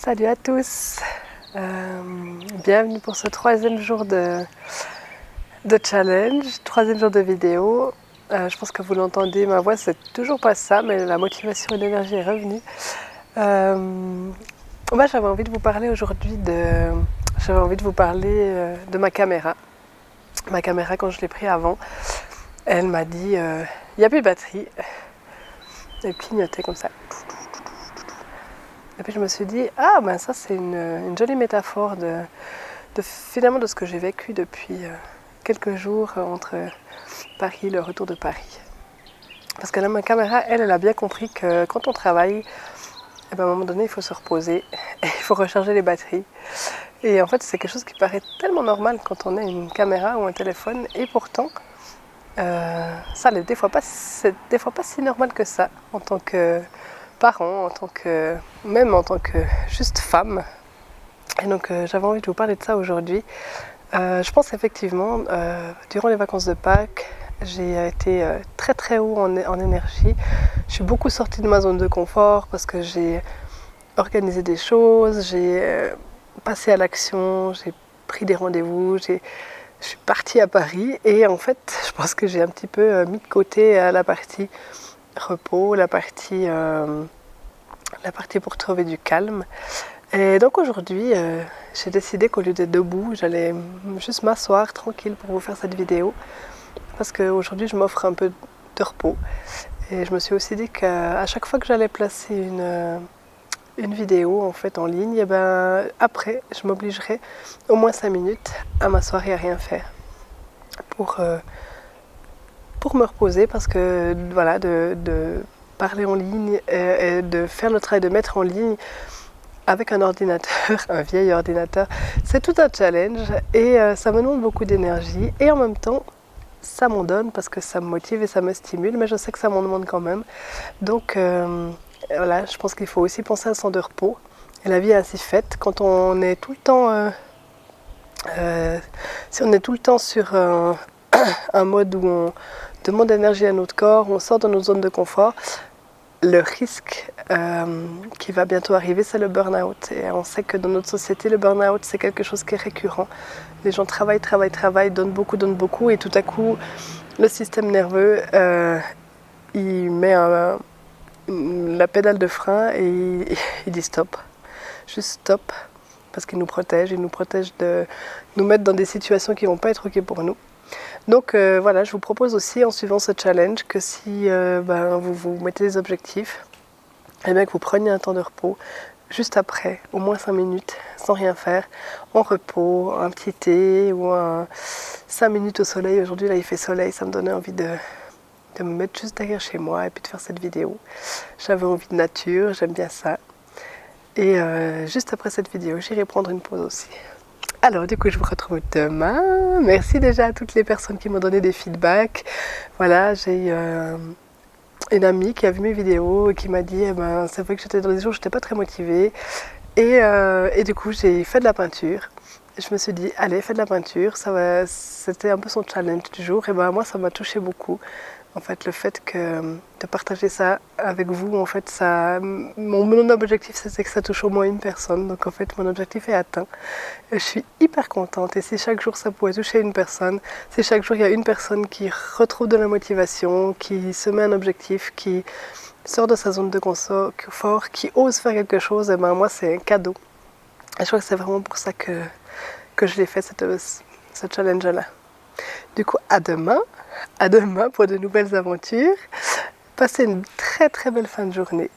Salut à tous, bienvenue pour ce troisième jour de challenge, troisième jour de vidéo. Je pense que vous l'entendez, ma voix c'est toujours pas ça, mais la motivation et l'énergie est revenue. J'avais envie de vous parler aujourd'hui de ma caméra. Ma caméra, quand je l'ai prise avant, elle m'a dit il n'y a plus de batterie. Elle clignotait comme ça. Et puis je me suis dit, ça c'est une jolie métaphore finalement de ce que j'ai vécu depuis quelques jours entre Paris, le retour de Paris. Parce que là, ma caméra, elle a bien compris que quand on travaille, à un moment donné, il faut se reposer, et il faut recharger les batteries. Et en fait, c'est quelque chose qui paraît tellement normal quand on a une caméra ou un téléphone, et pourtant, ça n'est des fois pas si normal que ça, en tant que parent, même en tant que juste femme. Et donc j'avais envie de vous parler de ça aujourd'hui. Je pense qu'effectivement, durant les vacances de Pâques, j'ai été très très haut en énergie. Je suis beaucoup sortie de ma zone de confort parce que j'ai organisé des choses, j'ai passé à l'action, j'ai pris des rendez-vous, je suis partie à Paris et en fait, je pense que j'ai un petit peu mis de côté la partie repos, la partie pour trouver du calme. Et donc aujourd'hui, j'ai décidé qu'au lieu d'être debout, j'allais juste m'asseoir tranquille pour vous faire cette vidéo. Parce qu'aujourd'hui, je m'offre un peu de repos. Et je me suis aussi dit qu'à chaque fois que j'allais placer une vidéo en fait en ligne, et après, je m'obligerais au moins 5 minutes à m'asseoir et à rien faire. Pour me reposer, parce que voilà, de parler en ligne et de faire le travail de mettre en ligne avec un ordinateur, un vieil ordinateur, c'est tout un challenge et ça me demande beaucoup d'énergie et en même temps ça m'en donne parce que ça me motive et ça me stimule, mais je sais que ça m'en demande quand même. Donc voilà, je pense qu'il faut aussi penser à un temps de repos et la vie est ainsi faite. Quand on est tout le temps si on est tout le temps sur un mode où on demande d'énergie à notre corps, on sort de notre zone de confort, le risque qui va bientôt arriver, c'est le burn-out. Et on sait que dans notre société, le burn-out, c'est quelque chose qui est récurrent. Les gens travaillent, donnent beaucoup, et tout à coup, le système nerveux, il met la pédale de frein et il dit stop. Juste stop, parce qu'il nous protège de nous mettre dans des situations qui ne vont pas être OK pour nous. Donc voilà, je vous propose aussi en suivant ce challenge que si vous vous mettez des objectifs, et bien que vous preniez un temps de repos juste après, au moins 5 minutes, sans rien faire, en repos, un petit thé ou 5 minutes au soleil. Aujourd'hui là il fait soleil, ça me donnait envie de me mettre juste derrière chez moi et puis de faire cette vidéo. J'avais envie de nature, j'aime bien ça. Et juste après cette vidéo, j'irai prendre une pause aussi. Alors du coup je vous retrouve demain. Merci déjà à toutes les personnes qui m'ont donné des feedbacks. Voilà, j'ai une amie qui a vu mes vidéos et qui m'a dit c'est vrai que j'étais dans des jours où j'étais pas très motivée. Et du coup j'ai fait de la peinture. Je me suis dit allez, fais de la peinture, c'était un peu son challenge du jour. Et moi ça m'a touché beaucoup. En fait, le fait de partager ça avec vous, en fait, mon objectif, c'est que ça touche au moins une personne. Donc, en fait, mon objectif est atteint. Et je suis hyper contente. Et si chaque jour, ça pouvait toucher une personne, si chaque jour, il y a une personne qui retrouve de la motivation, qui se met un objectif, qui sort de sa zone de confort, qui ose faire quelque chose, et moi, c'est un cadeau. Et je crois que c'est vraiment pour ça que je l'ai fait, ce challenge-là. Du coup, à demain pour de nouvelles aventures. Passez une très très belle fin de journée.